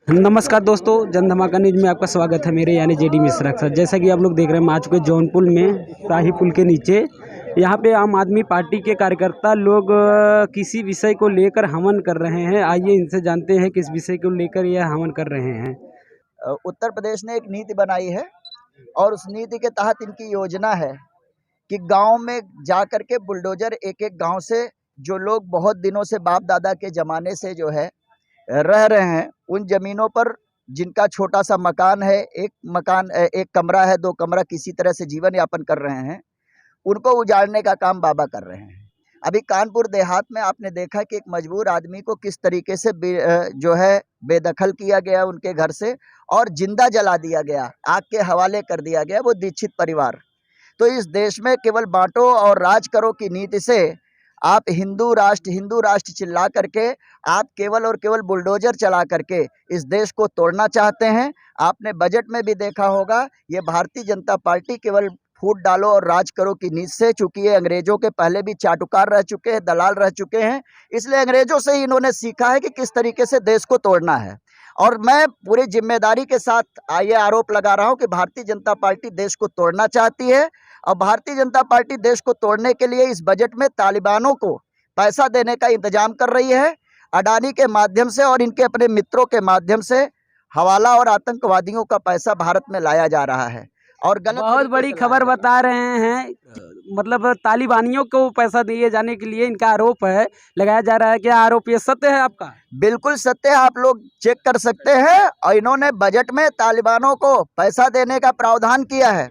नमस्कार दोस्तों, जन धमाका न्यूज में आपका स्वागत है। मेरे यानी जेडी मिश्रा सर, जैसा कि आप लोग देख रहे हैं, हम आ चुके जौनपुर में शाही पुल के नीचे। यहाँ पे आम आदमी पार्टी के कार्यकर्ता लोग किसी विषय को लेकर हवन कर रहे हैं। आइए इनसे जानते हैं किस विषय को लेकर यह हवन कर रहे हैं। उत्तर प्रदेश ने एक नीति बनाई है और उस नीति के तहत इनकी योजना है कि गांव में जाकर के बुलडोजर एक एक गांव से जो लोग बहुत दिनों से बाप दादा के ज़माने से जो है रह रहे हैं, उन ज़मीनों पर जिनका छोटा सा मकान है, एक कमरा है, 2 कमरा, किसी तरह से जीवन यापन कर रहे हैं, उनको उजाड़ने का काम बाबा कर रहे हैं। अभी कानपुर देहात में आपने देखा कि एक मजबूर आदमी को किस तरीके से जो है बेदखल किया गया उनके घर से और जिंदा जला दिया गया, आग के हवाले कर दिया गया वो दीक्षित परिवार। तो इस देश में केवल बांटो और राज करो की नीति से आप हिंदू राष्ट्र चिल्ला करके आप केवल और केवल बुलडोजर चला करके इस देश को तोड़ना चाहते हैं। आपने बजट में भी देखा होगा, ये भारतीय जनता पार्टी केवल फूट डालो और राज करो की नीति से, चूंकि ये अंग्रेजों के पहले भी चाटुकार रह चुके हैं, दलाल रह चुके हैं, इसलिए अंग्रेजों से ही इन्होंने सीखा है कि किस तरीके से देश को तोड़ना है। और मैं पूरी जिम्मेदारी के साथ ये आरोप लगा रहा हूं कि भारतीय जनता पार्टी देश को तोड़ना चाहती है और भारतीय जनता पार्टी देश को तोड़ने के लिए इस बजट में तालिबानों को पैसा देने का इंतजाम कर रही है। अडानी के माध्यम से और इनके अपने मित्रों के माध्यम से हवाला और आतंकवादियों का पैसा भारत में लाया जा रहा है और गलत बहुत बड़ी खबर बता रहे हैं, मतलब तालिबानियों को पैसा दिए जाने के लिए इनका आरोप है, लगाया जा रहा है। क्या आरोप ये सत्य है आपका? बिल्कुल सत्य है, आप लोग चेक कर सकते हैं। और इन्होंने बजट में तालिबानों को पैसा देने का प्रावधान किया है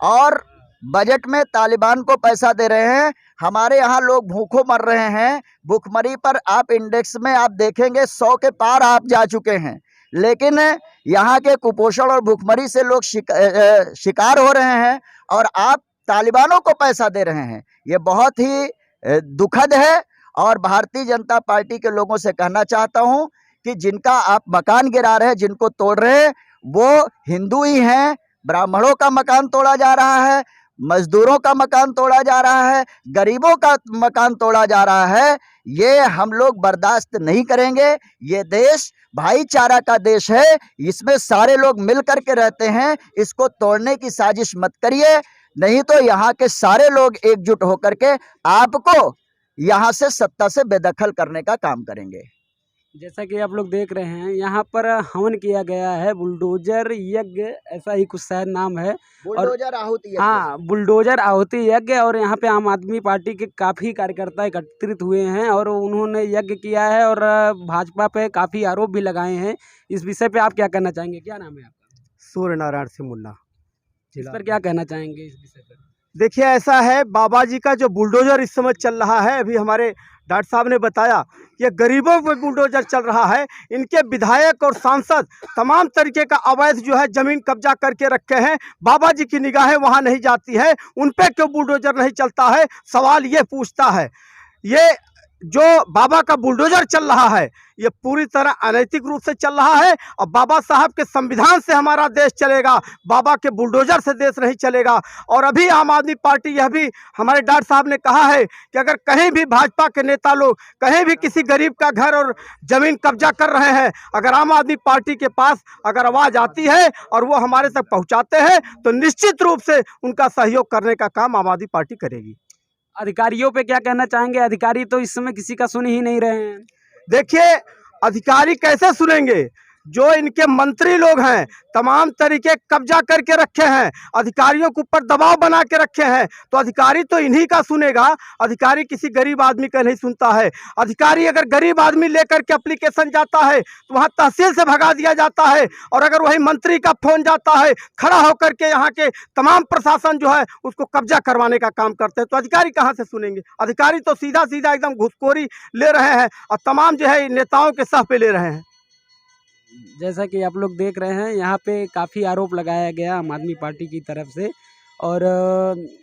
और बजट में तालिबान को पैसा दे रहे हैं। हमारे यहाँ लोग भूखों मर रहे हैं, भूखमरी पर आप इंडेक्स में आप देखेंगे 100 के पार आप जा चुके हैं, लेकिन यहाँ के कुपोषण और भूखमरी से लोग शिकार हो रहे हैं और आप तालिबानों को पैसा दे रहे हैं। ये बहुत ही दुखद है और भारतीय जनता पार्टी के लोगों से कहना चाहता हूँ कि जिनका आप मकान गिरा रहे हैं, जिनको तोड़ रहे हैं, वो हिंदू ही हैं। ब्राह्मणों का मकान तोड़ा जा रहा है, मजदूरों का मकान तोड़ा जा रहा है, गरीबों का मकान तोड़ा जा रहा है। ये हम लोग बर्दाश्त नहीं करेंगे। ये देश भाईचारा का देश है, इसमें सारे लोग मिल करके रहते हैं। इसको तोड़ने की साजिश मत करिए, नहीं तो यहाँ के सारे लोग एकजुट होकर के आपको यहाँ से सत्ता से बेदखल करने का काम करेंगे। जैसा कि आप लोग देख रहे हैं, यहाँ पर हवन किया गया है, बुलडोजर यज्ञ, ऐसा ही कुछ शायद नाम है। बुलडोजर आहुति यज्ञ। हाँ, बुलडोजर आहुति यज्ञ। और यहाँ पे आम आदमी पार्टी के काफ़ी कार्यकर्ता एकत्रित हुए हैं और उन्होंने यज्ञ किया है और भाजपा पे काफ़ी आरोप भी लगाए हैं। इस विषय पे आप क्या कहना चाहेंगे? क्या नाम है आपका? सूर्य नारायण सिंह मुन्ना। इस पर क्या कहना चाहेंगे इस विषय पर? देखिए, ऐसा है, बाबा जी का जो बुलडोजर इस समय चल रहा है, अभी हमारे डॉक्टर साहब ने बताया, ये गरीबों पे बुलडोजर चल रहा है। इनके विधायक और सांसद तमाम तरीके का अवैध जो है जमीन कब्जा करके रखे हैं। बाबा जी की निगाहें वहाँ नहीं जाती है, उन पे क्यों बुलडोजर नहीं चलता है, सवाल ये पूछता है। ये जो बाबा का बुलडोजर चल रहा है, ये पूरी तरह अनैतिक रूप से चल रहा है और बाबा साहब के संविधान से हमारा देश चलेगा, बाबा के बुलडोजर से देश नहीं चलेगा। और अभी आम आदमी पार्टी, यह भी हमारे डॉक्टर साहब ने कहा है कि अगर कहीं भी भाजपा के नेता लोग कहीं भी किसी गरीब का घर और ज़मीन कब्जा कर रहे हैं, अगर आम आदमी पार्टी के पास अगर आवाज़ आती है और वो हमारे तक पहुँचाते हैं, तो निश्चित रूप से उनका सहयोग करने का काम आम आदमी पार्टी करेगी। अधिकारियों पे क्या कहना चाहेंगे? अधिकारी तो इस समय किसी का सुन ही नहीं रहे हैं। देखिए, अधिकारी कैसे सुनेंगे? जो इनके मंत्री लोग हैं, तमाम तरीके कब्जा करके रखे हैं, अधिकारियों के ऊपर दबाव बना के रखे हैं, तो अधिकारी तो इन्हीं का सुनेगा। अधिकारी किसी गरीब आदमी का नहीं सुनता है। अधिकारी अगर गरीब आदमी लेकर के एप्लीकेशन जाता है तो वहाँ तहसील से भगा दिया जाता है, और अगर वही मंत्री का फोन जाता है, खड़ा होकर के यहाँ के तमाम प्रशासन जो है उसको कब्जा करवाने का काम करते हैं। तो अधिकारी कहाँ से सुनेंगे? अधिकारी तो सीधा सीधा एकदम घूसखोरी ले रहे हैं और तमाम जो है नेताओं के सह पे ले रहे हैं। जैसा कि आप लोग देख रहे हैं, यहाँ पे काफ़ी आरोप लगाया गया आम आदमी पार्टी की तरफ से और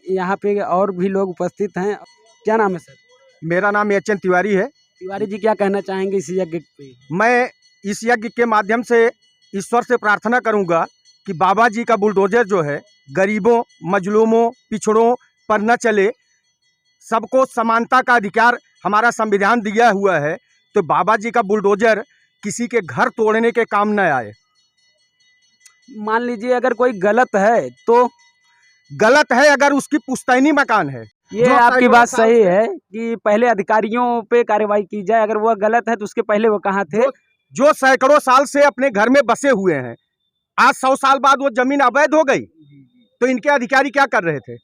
यहाँ पे और भी लोग उपस्थित हैं। क्या नाम है सर? मेरा नाम एच एन तिवारी है। तिवारी जी, क्या कहना चाहेंगे इस यज्ञ पे? मैं इस यज्ञ के माध्यम से ईश्वर से प्रार्थना करूंगा कि बाबा जी का बुलडोजर जो है गरीबों, मजलूमों, पिछड़ों पर न चले। सबको समानता का अधिकार हमारा संविधान दिया हुआ है, तो बाबा जी का बुलडोजर किसी के घर तोड़ने के काम न आए। मान लीजिए अगर कोई गलत है तो गलत है अगर उसकी पुश्तैनी मकान है। ये जो आपकी सैकड़ों बात साल सही से- है कि पहले अधिकारियों पे कार्रवाई की जाए। अगर वह गलत है तो उसके पहले वो कहाँ थे? जो सैकड़ों साल से अपने घर में बसे हुए हैं, आज 100 साल बाद वो जमीन अवैध हो गई तो इनके अधिकारी क्या कर रहे थे?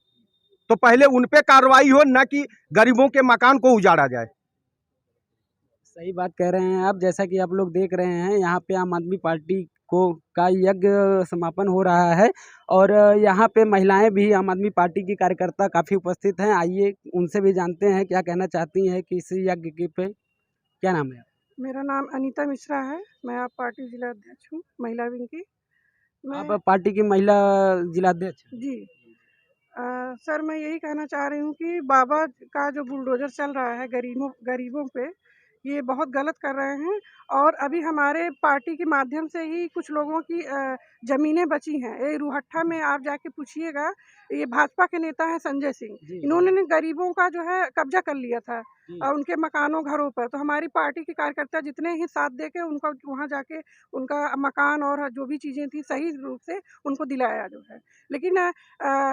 तो पहले उन पे कार्रवाई हो, न कि गरीबों के मकान को उजाड़ा जाए। सही बात कह रहे हैं आप। जैसा कि आप लोग देख रहे हैं यहाँ पे आम आदमी पार्टी को का यज्ञ समापन हो रहा है और यहाँ पे महिलाएं भी आम आदमी पार्टी की कार्यकर्ता काफ़ी उपस्थित हैं। आइए उनसे भी जानते हैं क्या कहना चाहती हैं कि इस यज्ञ के पे। क्या नाम है? मेरा नाम अनीता मिश्रा है। मैं आप पार्टी जिला अध्यक्ष हूँ महिला विंग की। आप पार्टी की महिला जिलाध्यक्ष? जी सर, मैं यही कहना चाह रही हूँ कि बाबा का जो बुलडोजर चल रहा है गरीबों पे, ये बहुत गलत कर रहे हैं। और अभी हमारे पार्टी के माध्यम से ही कुछ लोगों की ज़मीनें बची हैं। ये रूहट्ठा में आप जाके पूछिएगा, ये भाजपा के नेता हैं संजय सिंह, इन्होंने गरीबों का जो है कब्जा कर लिया था और उनके मकानों घरों पर। तो हमारी पार्टी के कार्यकर्ता जितने ही साथ दे के उनका वहाँ जाके उनका मकान और जो भी चीज़ें थी सही रूप से उनको दिलाया जो है। लेकिन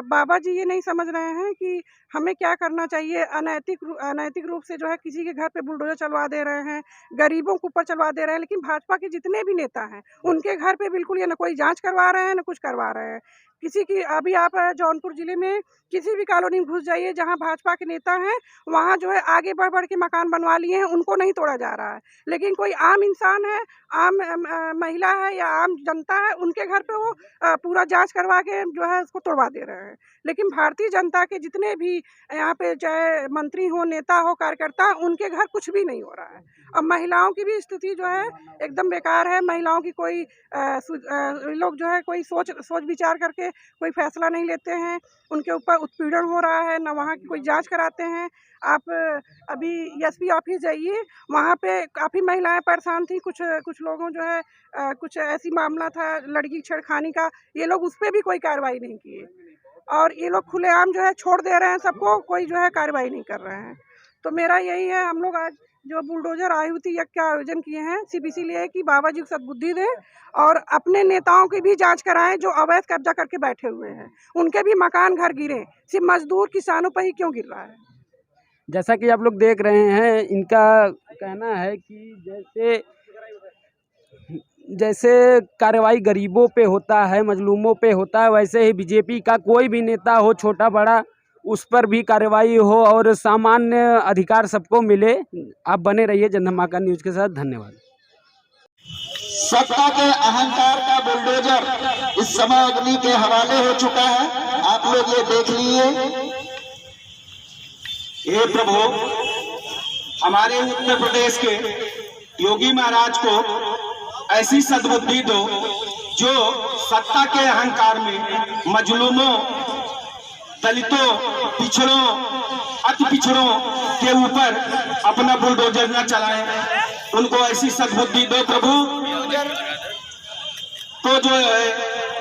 बाबा जी ये नहीं समझ रहे हैं कि हमें क्या करना चाहिए। अनैतिक रूप से जो है किसी के घर पे बुलडोजर चलवा दे रहे हैं, गरीबों के ऊपर चलवा दे रहे हैं। लेकिन भाजपा के जितने भी नेता हैं उनके घर पे बिल्कुल ये ना कोई जांच करवा रहे हैं ना कुछ करवा रहे हैं। किसी की अभी आप जौनपुर ज़िले में किसी भी कॉलोनी में घुस जाइए जहां भाजपा के नेता हैं, वहां जो है आगे बढ़ के मकान बनवा लिए हैं, उनको नहीं तोड़ा जा रहा है। लेकिन कोई आम इंसान है, आम महिला है या आम जनता है, उनके घर पे वो पूरा जांच करवा के जो है उसको तोड़वा दे रहे हैं। लेकिन भारतीय जनता के जितने भी यहाँ पे चाहे मंत्री हो, नेता हो, कार्यकर्ता, उनके घर कुछ भी नहीं हो रहा है। और महिलाओं की भी स्थिति जो है एकदम बेकार है। महिलाओं की कोई लोग जो है कोई सोच विचार करके कोई फैसला नहीं लेते हैं। उनके ऊपर उत्पीड़न हो रहा है, ना वहाँ की कोई जांच कराते हैं। आप अभी एसपी ऑफिस जाइए, वहाँ पे काफ़ी महिलाएं परेशान थी। कुछ लोगों जो है कुछ ऐसी मामला था लड़की छेड़खानी का, ये लोग उस पर भी कोई कार्रवाई नहीं किए और ये लोग खुलेआम जो है छोड़ दे रहे हैं सबको, कोई जो है कार्रवाई नहीं कर रहे हैं। तो मेरा यही है, हम लोग आज जो बुलडोजर आहुति यज्ञ का आयोजन किए हैं सिर्फ इसीलिए कि बाबा जी को सद्बुद्धि दें और अपने नेताओं की भी जांच कराएं जो अवैध कब्जा करके बैठे हुए हैं। उनके भी मकान घर गिरे, सिर्फ मजदूर किसानों पर ही क्यों गिर रहा है। जैसा कि आप लोग देख रहे हैं, इनका कहना है कि जैसे कार्रवाई गरीबों पे होता है, मजलूमों पे होता है, वैसे ही बीजेपी का कोई भी नेता हो, छोटा बड़ा, उस पर भी कार्रवाई हो और सामान्य अधिकार सबको मिले। आप बने रहिए जन धमाका न्यूज़ के साथ। धन्यवाद। सत्ता के अहंकार का बुलडोजर इस समय अग्नि के हवाले हो चुका है। आप लोग ये देख लीजिए। हे प्रभु, हमारे उत्तर प्रदेश के योगी महाराज को ऐसी सद्बुद्धि दो जो सत्ता के अहंकार में मजलूमों, दलितों, पिछड़ों, अति पिछड़ों के ऊपर अपना बुलडोजर न चलाएं। उनको ऐसी सद्बुद्धि दो प्रभु। तो जो है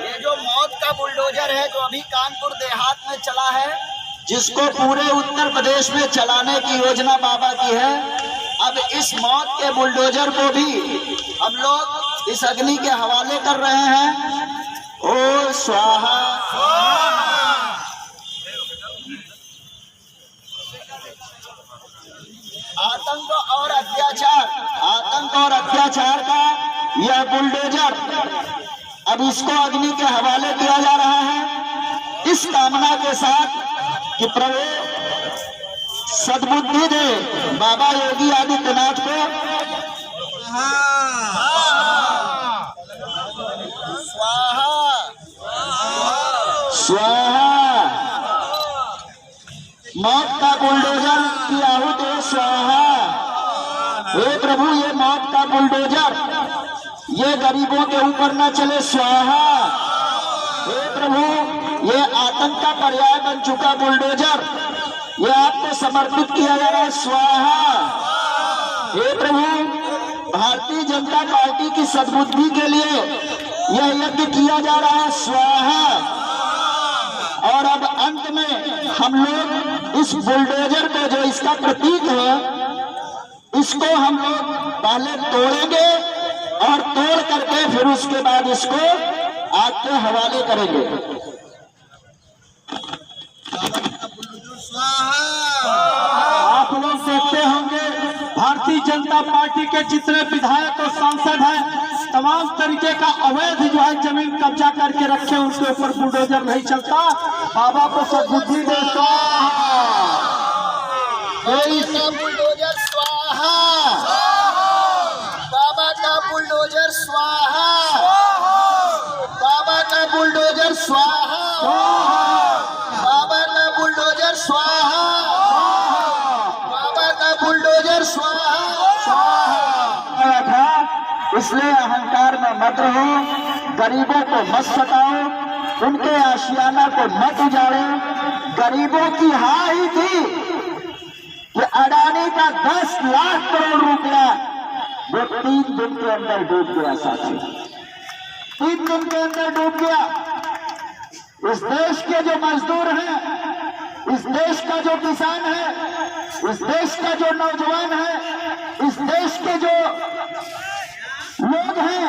ये जो मौत का बुलडोजर है जो अभी कानपुर देहात में चला है, जिसको पूरे उत्तर प्रदेश में चलाने की योजना बाबा की है, अब इस मौत के बुलडोजर को भी हम लोग इस अग्नि के हवाले कर रहे हैं। ओ स्वाहा। आतंक और अत्याचार का यह बुलडोजर अब इसको अग्नि के हवाले किया जा रहा है, इस कामना के साथ कि प्रभु सद्बुद्धि दे बाबा योगी आदित्यनाथ को। स्वाहा स्वाहा। मौत का बुलडोजर की आहुति है स्वाहा। हे प्रभु, ये मौत का बुलडोजर ये गरीबों के ऊपर न चले स्वाहा। हे प्रभु, ये आतंक का पर्याय बन चुका बुलडोजर ये आपको समर्पित किया जा रहा है स्वाहा। हे प्रभु, भारतीय जनता पार्टी की सद्बुद्धि के लिए यह यज्ञ किया जा रहा है स्वाहा। और अब अंत में हम लोग इस बुलडोजर को जो इसका प्रतीक है, इसको हम लोग पहले तोड़ेंगे और तोड़ करके फिर उसके बाद इसको आग के हवाले करेंगे। आप लोग देखते होंगे भारतीय जनता पार्टी के जितने विधायक और सांसद हैं, तमाम तरीके का अवैध जो है जमीन कब्जा करके रखे, उनके ऊपर बुलडोजर नहीं चलता। बाबा को सद्बुद्धि दे। बुलडोजर स्वाहा, बाबा का बुलडोजर स्वाहा, बाबा का बुलडोजर स्वाहा, बाबा का बुलडोजर स्वाहा, बाबा का बुलडोजर स्वाहा। इसलिए अहंकार में मत रहो, गरीबों को मत सताओ, उनके आशियाना को मत उजाड़ो। गरीबों की हाँ ही थी कि अडानी का 10 लाख करोड़ रुपया वो 3 दिन के अंदर डूब गया। साथी 3 दिन के अंदर डूब गया। इस देश के जो मजदूर हैं, इस देश का जो किसान है, इस देश का जो नौजवान है, इस देश के जो लोग हैं,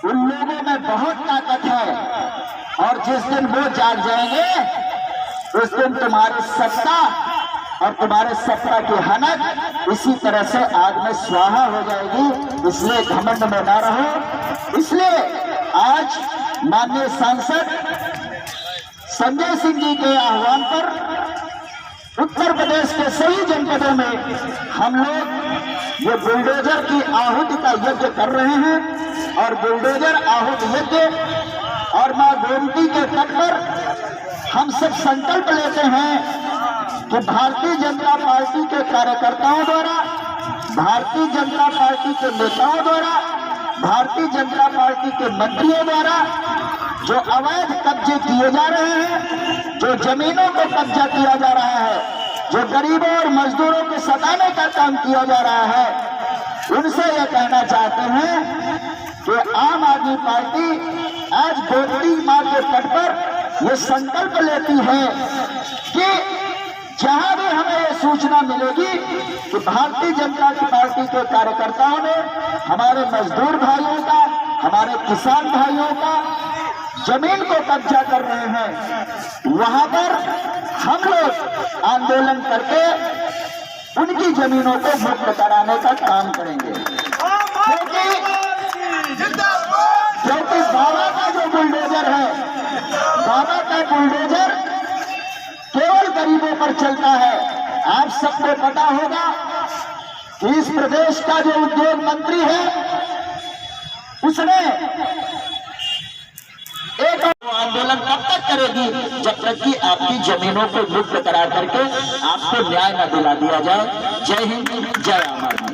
उन लोगों में बहुत ताकत है। और जिस दिन वो जाग जाएंगे उस दिन तुम्हारी सत्ता और तुम्हारे सत्ता की हनक इसी तरह से आग में स्वाहा हो जाएगी। इसलिए घमंड में ना रहो। इसलिए आज माननीय सांसद संजय सिंह जी के आह्वान पर उत्तर प्रदेश के सभी जनपदों में हम लोग ये बुलडोजर की आहुति का यज्ञ कर रहे हैं। और बुलडोजर आहुति यज्ञ और मां गोमती के तट पर हम सब संकल्प लेते हैं कि भारतीय जनता पार्टी के कार्यकर्ताओं द्वारा, भारतीय जनता पार्टी के नेताओं द्वारा, भारतीय जनता पार्टी के मंत्रियों द्वारा जो अवैध कब्जे किए जा रहे हैं, जो जमीनों को कब्जा किया जा रहा है, जो गरीबों और मजदूरों को सताने का काम किया जा रहा है, उनसे यह कहना चाहते हैं कि आम आदमी पार्टी आज गोमती मां के तट पर यह संकल्प लेती है कि जहां भी हमें यह सूचना मिलेगी कि भारतीय जनता पार्टी के कार्यकर्ताओं ने हमारे मजदूर भाइयों का, हमारे किसान भाइयों का जमीन को कब्जा कर रहे हैं, वहां पर हम लोग आंदोलन करके उनकी जमीनों को मुक्त कराने का काम करेंगे। क्योंकि बाबा का जो बुलडोजर है, बाबा का बुलडोजर केवल गरीबों पर चलता है। आप सबको पता होगा कि इस प्रदेश का जो उद्योग मंत्री है, उसने एक आंदोलन तब तक करेगी जब तक कि आपकी जमीनों को मुक्त करा करके आपको न्याय न दिला दिया जाए। जय हिंद, जय आम आदमी।